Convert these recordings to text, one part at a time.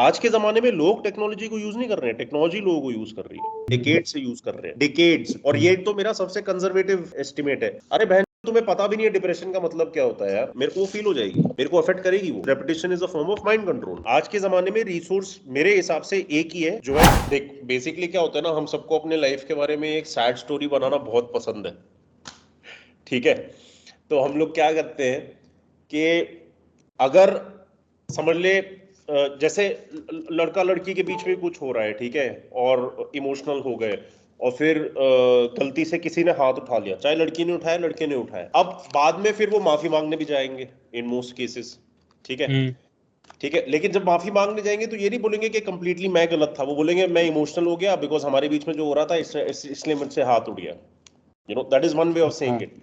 आज के जमाने में लोग टेक्नोलॉजी को यूज नहीं कर रहे हैं, टेक्नोलॉजी लोगों को यूज कर रही है, डिकेड से यूज कर रहे हैं, डिकेड्स। और ये तो मेरा सबसे कंजर्वेटिव एस्टिमेट है। अरे बहन, तुम्हें पता भी नहीं है डिप्रेशन का मतलब क्या होता है यार। मेरे को वो फील हो जाएगी, मेरे को अफेक्ट करेगी वो। Repetition is a form of mind control. आज के जमाने में रिसोर्स मेरे हिसाब से एक ही है, जो है, देख बेसिकली क्या होता है ना, हम सबको अपने लाइफ के बारे में एक सैड स्टोरी बनाना बहुत पसंद है, ठीक है। तो हम लोग क्या करते हैं कि अगर समझ ले जैसे लड़का लड़की के बीच में कुछ हो रहा है, ठीक है, और इमोशनल हो गए, और फिर गलती से किसी ने हाथ उठा लिया, चाहे लड़की ने उठाया लड़के ने उठाया, अब बाद में फिर वो माफी मांगने भी जाएंगे इन मोस्ट केसेस, ठीक है। ठीक है, लेकिन जब माफी मांगने जाएंगे तो ये नहीं बोलेंगे कि कंप्लीटली मैं गलत था, वो बोलेंगे मैं इमोशनल हो गया बिकॉज हमारे बीच में जो हो रहा था इसलिए मुझसे हाथ उठ गया। That is one way of saying it,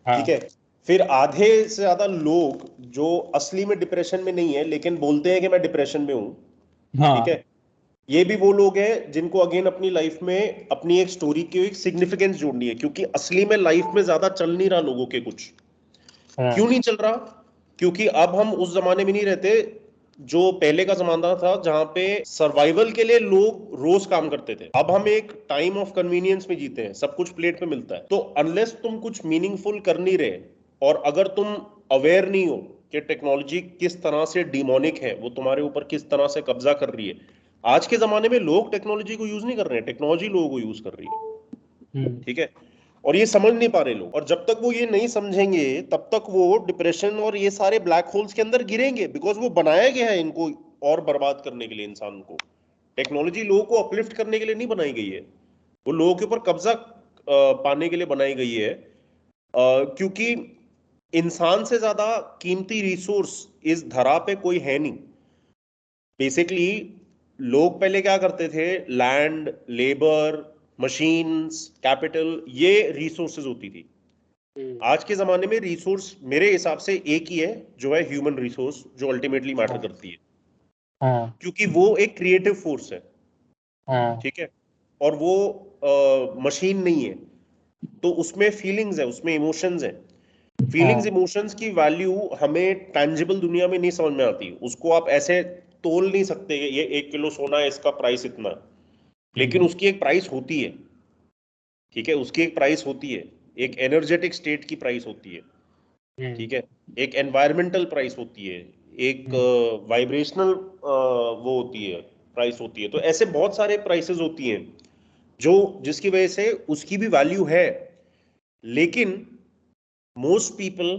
ठीक है। फिर आधे से ज्यादा लोग जो असली में डिप्रेशन में नहीं है लेकिन बोलते हैं कि मैं डिप्रेशन में हूं, ठीक है, ये भी वो लोग हैं जिनको अगेन अपनी लाइफ में अपनी एक स्टोरी की एक सिग्निफिकेंस जोड़नी है, क्योंकि असली में लाइफ में ज्यादा चल नहीं रहा लोगों के कुछ। क्यों नहीं चल रहा? क्योंकि अब हम उस जमाने में नहीं रहते जो पहले का जमाना था, जहां पे सर्वाइवल के लिए लोग रोज काम करते थे। अब हम एक टाइम ऑफ कन्वीनियंस में जीते हैं, सब कुछ प्लेट पे मिलता है। तो अनलेस तुम कुछ मीनिंगफुल कर नहीं रहे, और अगर तुम अवेयर नहीं हो कि टेक्नोलॉजी किस तरह से डिमोनिक है, वो तुम्हारे ऊपर किस तरह से कब्जा कर रही है। आज के जमाने में लोग टेक्नोलॉजी को यूज नहीं कर रहे हैं, टेक्नोलॉजी लोगों को यूज कर रही है, ठीक है। और ये समझ नहीं पा रहे लोग, और जब तक वो ये नहीं समझेंगे तब तक वो डिप्रेशन और ये सारे ब्लैक होल्स के अंदर गिरेंगे, बिकॉज वो बनाया गया है इनको और बर्बाद करने के लिए। इंसान को टेक्नोलॉजी लोगों को अपलिफ्ट करने के लिए नहीं बनाई गई है, वो लोगों के ऊपर कब्जा पाने के लिए बनाई गई है, क्योंकि इंसान से ज्यादा कीमती रिसोर्स इस धरा पे कोई है नहीं। बेसिकली लोग पहले क्या करते थे, लैंड, लेबर, मशीन्स, कैपिटल, ये रिसोर्सेज होती थी। आज के जमाने में रिसोर्स मेरे हिसाब से एक ही है, जो है ह्यूमन रिसोर्स, जो अल्टीमेटली मैटर करती है, क्योंकि वो एक क्रिएटिव फोर्स है, ठीक है, और वो मशीन नहीं है। तो उसमें फीलिंग्स है, उसमें इमोशंस है। फीलिंग्स इमोशंस की वैल्यू हमें टैंजिबल दुनिया में नहीं समझ में आती, उसको आप ऐसे तोल नहीं सकते कि ये 1 किलो सोना है, इसका प्राइस इतना, लेकिन उसकी एक प्राइस होती है, ठीक है, उसकी एक प्राइस होती है, एक एनर्जेटिक स्टेट की प्राइस होती है, ठीक है, एक एनवायरमेंटल प्राइस होती है, एक वाइब्रेशनल वो होती है, प्राइस होती है। तो ऐसे बहुत सारे प्राइसेस होती हैं जो जिसकी वजह से उसकी भी वैल्यू है, लेकिन मोस्ट पीपल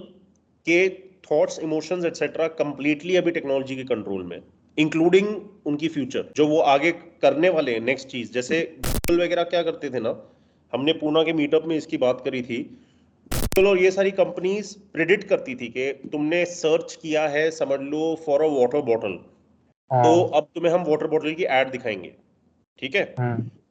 के थॉट्स, इमोशंस एटसेट्रा कंप्लीटली अभी टेक्नोलॉजी के कंट्रोल में, इंक्लूडिंग उनकी फ्यूचर जो वो आगे करने वाले हैं नेक्स्ट चीज। जैसे गूगल वगैरह क्या करते थे ना, हमने पूना के मीटअप में इसकी बात करी थी। गूगल और ये सारी कंपनीज प्रिडिक्ट करती थी कि तुमने सर्च किया है, समझ लो, फॉर अ वाटर बॉटल, तो अब तुम्हें हम वाटर बॉटल की एड दिखाएंगे, ठीक है।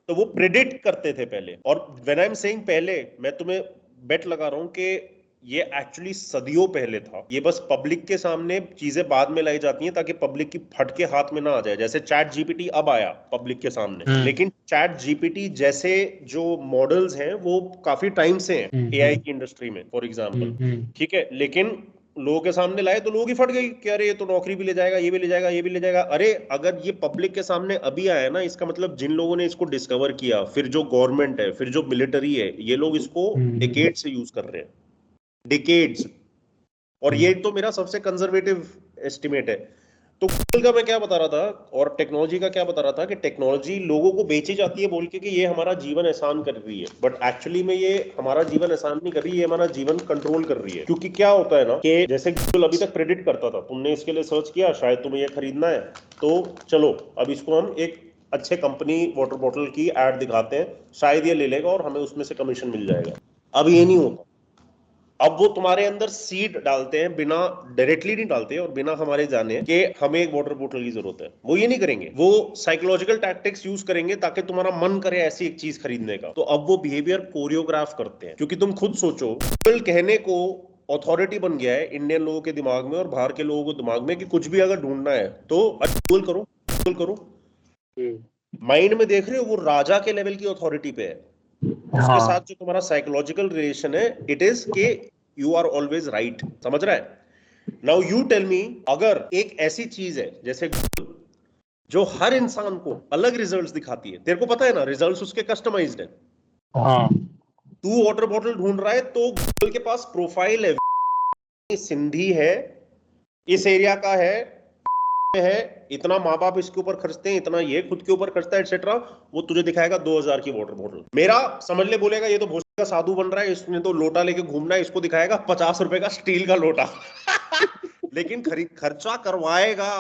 तो वो प्रिडिक्ट करते थे पहले, और व्हेन आई एम सेइंग पहले, मैं तुम्हें बेट लगा रहा हूं कि ये एक्चुअली सदियों पहले था। ये बस पब्लिक के सामने चीजें बाद में लाई जाती हैं ताकि पब्लिक की फट के हाथ में ना आ जाए। जैसे चैट जीपीटी अब आया पब्लिक के सामने, लेकिन चैट जीपीटी जैसे जो मॉडल्स हैं वो काफी टाइम से हैं एआई की इंडस्ट्री में, फॉर एग्जांपल, ठीक है। लेकिन लोगों के सामने लाए तो लोग ही फट गए कि अरे ये तो नौकरी भी ले जाएगा, ये भी ले जाएगा, ये भी ले जाएगा। अरे अगर ये पब्लिक के सामने अभी आया ना, इसका मतलब जिन लोगों ने इसको डिस्कवर किया, फिर जो गवर्नमेंट है, फिर जो मिलिट्री है, ये लोग इसको डिकेड से यूज कर रहे हैं, डिकेड्स। और ये तो मेरा सबसे कंजर्वेटिव एस्टिमेट है। तो गूगल का मैं क्या बता रहा था और टेक्नोलॉजी का क्या बता रहा था कि टेक्नोलॉजी लोगों को बेची जाती है बोल के कि ये हमारा जीवन आसान कर रही है, बट एक्चुअली में ये हमारा जीवन आसान नहीं कर रही, ये हमारा जीवन कंट्रोल कर रही है। क्योंकि क्या होता है ना कि जैसे गूगल अभी तक प्रेडिक्ट करता था, तुमने इसके लिए सर्च किया, शायद तुम्हें ये खरीदना है, तो चलो अब इसको हम एक अच्छे कंपनी वाटर बॉटल की एड दिखाते हैं, शायद ये ले लेगा और हमें उसमें से कमीशन मिल जाएगा। अब ये नहीं होता। अब वो तुम्हारे अंदर सीड डालते हैं, बिना डायरेक्टली नहीं डालते और बिना हमारे जाने कि हमें एक वाटर बोतल की जरूरत है, वो ये नहीं करेंगे। वो साइकोलॉजिकल टैक्टिक्स यूज करेंगे ताकि तुम्हारा मन करे ऐसी एक चीज खरीदने का। तो अब वो बिहेवियर कोरियोग्राफ करते हैं, क्योंकि तुम खुद सोचो, गूगल कहने को अथॉरिटी बन गया है इंडियन लोगों के दिमाग में और बाहर के लोगों के दिमाग में कि कुछ भी अगर ढूंढना है तो गूगल करो, गूगल करो। माइंड में देख रहे हो, वो राजा के लेवल की अथॉरिटी पे है। उसके साथ जो तुम्हारा साइकोलॉजिकल रिलेशन है, इट इज के यू आर ऑलवेज राइट, समझ रहा है। नाउ यू टेल मी, अगर एक ऐसी चीज है जैसे जो हर इंसान को अलग रिजल्ट्स दिखाती है। तेरे को पता है ना, रिजल्ट्स उसके कस्टमाइज्ड है। हाँ तू वाटर बॉटल ढूंढ रहा है तो गूगल के पास प्रोफाइल है, सिंधी है, इस एरिया का है, इतना माँ बाप इसके ऊपर खर्चते हैं, इतना ये खुद के ऊपर खर्चता है, एटसेट्रा। वो तुझे दिखाएगा 2000 की वाटर बॉटल। मेरा समझ ले, बोलेगा ये तो भोसड़ी का साधु बन रहा है, इसने तो लोटा लेके घूमना है, इसको दिखाएगा 50 रुपए का स्टील का लोटा। लेकिन खर्चा करवाएगा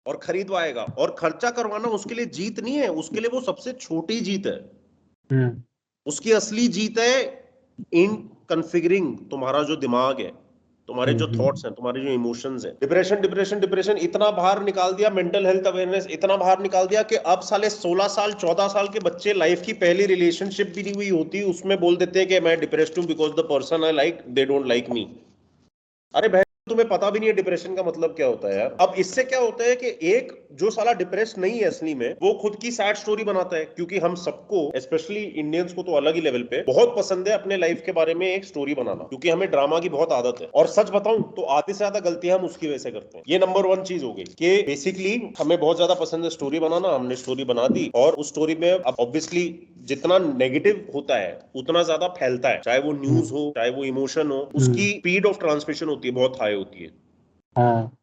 और खरीदवाएगा। और खर्चा करवाना उसके लिए जीत नहीं है, उसके लिए वो सबसे छोटी जीत है। उसकी असली जीत है इन कन्फिगरिंग तुम्हारा जो दिमाग है, तुम्हारे जो थॉट्स हैं, तुम्हारे जो इमोशंस हैं। डिप्रेशन डिप्रेशन डिप्रेशन इतना बाहर निकाल दिया, मेंटल हेल्थ अवेयरनेस इतना बाहर निकाल दिया कि अब साले 16 साल 14 साल के बच्चे लाइफ की पहली रिलेशनशिप भी नहीं हुई होती, उसमें बोल देते हैं कि मैं डिप्रेस्ड हूं because the person I like they don't like me. अरे बहन, तुम्हें पता भी नहीं है डिप्रेशन का मतलब क्या होता है यार। अब इससे क्या होता है कि एक जो साला डिप्रेस नहीं है असली में, वो खुद की सैड स्टोरी बनाता है। क्योंकि हम सबको, स्पेशली इंडियंस को तो अलग ही लेवल पे बहुत पसंद है अपने लाइफ के बारे में एक स्टोरी बनाना, क्योंकि हमें ड्रामा की बहुत आदत है। और सच बताऊं तो आधे से ज्यादा गलतियां हम उसकी वजह से करते हैं। ये नंबर 1 चीज हो गई कि बेसिकली हमें बहुत ज्यादा पसंद है स्टोरी बनाना, हमने स्टोरी बना दी, और उस स्टोरी में अब ऑब्वियसली जितना नेगेटिव होता है उतना ज्यादा फैलता है, चाहे वो न्यूज हो चाहे वो इमोशन हो, उसकी स्पीड ऑफ ट्रांसमिशन होती है बहुत हाई होती है।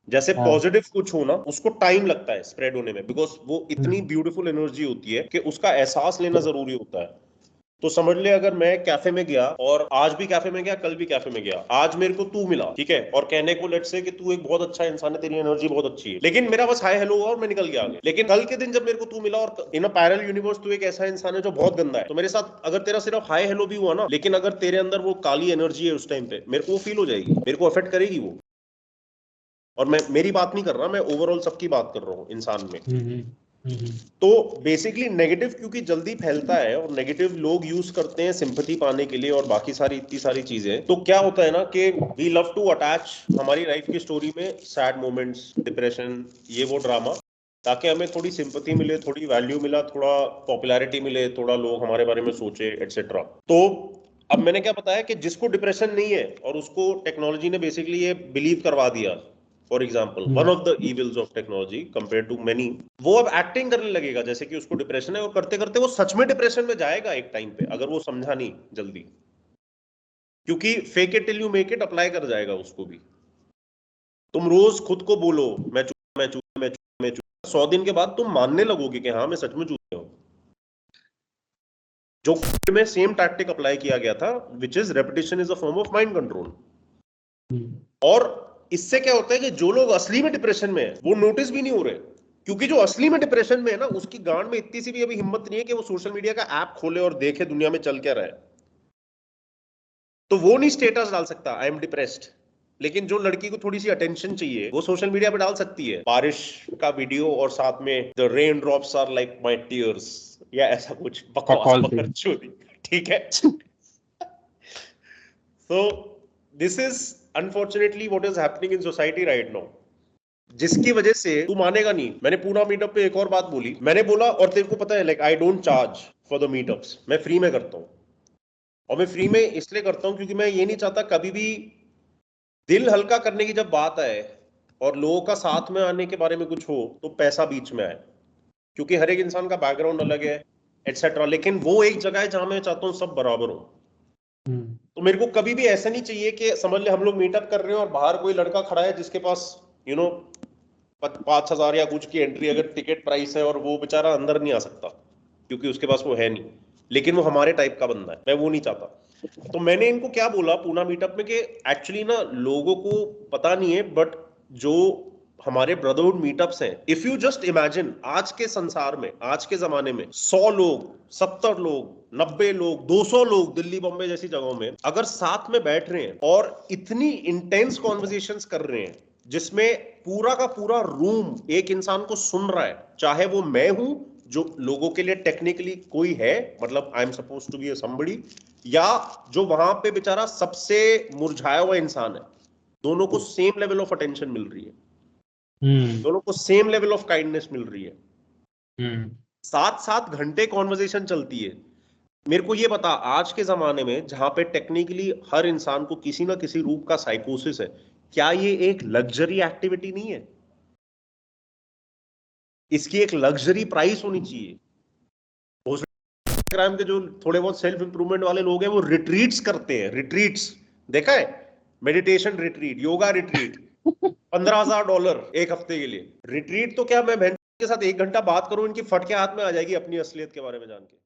जैसे पॉजिटिव कुछ हो ना, उसको टाइम लगता है स्प्रेड होने में, बिकॉज वो इतनी ब्यूटीफुल एनर्जी होती है कि उसका एहसास लेना जरूरी होता है। तो समझ ले, अगर मैं कैफे में गया, और आज भी कैफे में गया, कल भी कैफे में गया, आज मेरे को तू मिला, ठीक है, और कहने को लेट्स से कि तू एक बहुत अच्छा इंसान है, तेरी एनर्जी बहुत अच्छी है, लेकिन मेरा बस हाय हेलो हुआ और मैं निकल गया आगे। लेकिन कल के दिन जब मेरे को तू मिला और इन अ पैरेलल यूनिवर्स तू एक ऐसा इंसान है जो बहुत गंदा है, तो मेरे साथ अगर तेरा सिर्फ हाय हेलो भी हुआ ना, लेकिन अगर तेरे अंदर वो काली एनर्जी है उस टाइम पे, मेरे को वो फील हो जाएगी, मेरे को अफेक्ट करेगी वो। और मैं मेरी बात नहीं कर रहा, मैं ओवरऑल सबकी बात कर रहा हूँ इंसान में। तो बेसिकली नेगेटिव क्योंकि जल्दी फैलता है, और नेगेटिव लोग यूज करते हैं सिंपैथी पाने के लिए और बाकी सारी इतनी सारी चीजें, तो क्या होता है ना कि वी लव टू अटैच हमारी लाइफ की स्टोरी में सैड मोमेंट्स, डिप्रेशन, ये वो ड्रामा, ताकि हमें थोड़ी सिंपैथी मिले, थोड़ी वैल्यू मिला, थोड़ा पॉपुलैरिटी मिले, थोड़ा लोग हमारे बारे में सोचे, एटसेट्रा। तो अब मैंने क्या बताया कि जिसको डिप्रेशन नहीं है और उसको टेक्नोलॉजी ने बेसिकली ये बिलीव करवा दिया, for example one of the evils of technology compare to many, वो अब एक्टिंग करने लगेगा जैसे कि उसको डिप्रेशन है, और करते करते वो सच में डिप्रेशन में जाएगा एक टाइम पे, अगर वो समझा नहीं जल्दी। क्योंकि fake it till you make it apply कर जाएगा उसको भी। तुम रोज खुद को बोलो मैं चूतिया, मैं चूतिया, मैं चूतिया, मैं चूतिया, 100 दिन के बाद तुम मानने लगोगे कि हाँ मैं सच में चूतिया हूं। जो में सेम टैक्टिक अप्लाई किया गया था, which is repetition is a form of mind control. और इससे क्या होता है कि जो लोग असली में डिप्रेशन में है वो नोटिस भी नहीं हो रहे, क्योंकि जो असली में डिप्रेशन में है ना, उसकी गांड में इतनी सी भी अभी हिम्मत नहीं है कि वो सोशल मीडिया का ऐप खोले और देखे दुनिया में चल क्या रहा है। तो वो नहीं स्टेटस डाल सकता आई एम डिप्रेस्ड, लेकिन जो लड़की को थोड़ी सी अटेंशन चाहिए वो सोशल मीडिया पे डाल सकती है, बारिश का वीडियो और साथ में the raindrops are like my tears, या ऐसा कुछ बकवास बकचोदी, ठीक है। So this is unfortunately what is happening in society right now, जिसकी वजह से तू मानेगा नहीं, मैंने पूरा मीटअप पे एक और बात बोली, मैंने बोला, और तेरे को पता है like I don't charge for the meetups, मैं फ्री में करता हूँ। और मैं फ्री में इसलिए करता हूँ क्योंकि मैं ये नहीं चाहता कभी भी दिल हल्का करने की जब बात आए और लोगों का साथ में आने के बारे में कुछ हो तो पैसा बीच में आए, क्योंकि हर एक इंसान का बैकग्राउंड अलग है, एटसेट्रा। लेकिन वो एक जगह है जहां मैं चाहता हूँ सब बराबर हो। तो मेरे को कभी भी ऐसा नहीं चाहिए कि समझ ले हम लोग मीटअप कर रहे हैं और बाहर कोई लड़का खड़ा है जिसके पास 5,000 या कुछ की एंट्री अगर टिकट प्राइस है, और वो बेचारा अंदर नहीं आ सकता क्योंकि उसके पास वो है नहीं, लेकिन वो हमारे टाइप का बंदा है, मैं वो नहीं चाहता। तो मैंने इनको क्या बोला पूना मीटअप में कि एक्चुअली ना लोगों को पता नहीं है, बट जो हमारे ब्रदरहुड मीटअप्स हैं, इफ यू जस्ट इमेजिन, आज के संसार में, आज के जमाने में 100 लोग, 70 लोग, 90 लोग, 200 लोग दिल्ली बॉम्बे जैसी जगहों में अगर साथ में बैठ रहे हैं और इतनी इंटेंस कॉन्वर्सेशंस कर रहे हैं जिसमें पूरा का पूरा रूम एक इंसान को सुन रहा है, चाहे वो मैं हूं जो लोगों के लिए टेक्निकली कोई है, मतलब I am suppose to be a somebody, या जो वहां पे बेचारा सबसे मुरझाया हुआ इंसान है, दोनों को सेम लेवल ऑफ अटेंशन मिल रही है, दोनों को सेम लेवल ऑफ काइंडनेस मिल रही है, 7-7 घंटे कॉन्वर्सेशन चलती है। मेरे को ये बता, आज के जमाने में जहां पे टेक्निकली हर इंसान को किसी ना किसी रूप का साइकोसिस है, क्या ये एक लग्जरी एक्टिविटी नहीं है? इसकी एक लग्जरी प्राइस होनी चाहिए। इंस्टाग्राम के जो थोड़े बहुत सेल्फ इंप्रूवमेंट वाले लोग हैं वो रिट्रीट्स करते हैं, रिट्रीट्स देखा है, मेडिटेशन रिट्रीट, योगा रिट्रीट, $15,000 एक हफ्ते के लिए रिट्रीट। तो क्या मैं बहन के साथ 1 घंटा बात करूं, इनकी फटके हाथ में आ जाएगी अपनी असलियत के बारे में जान के।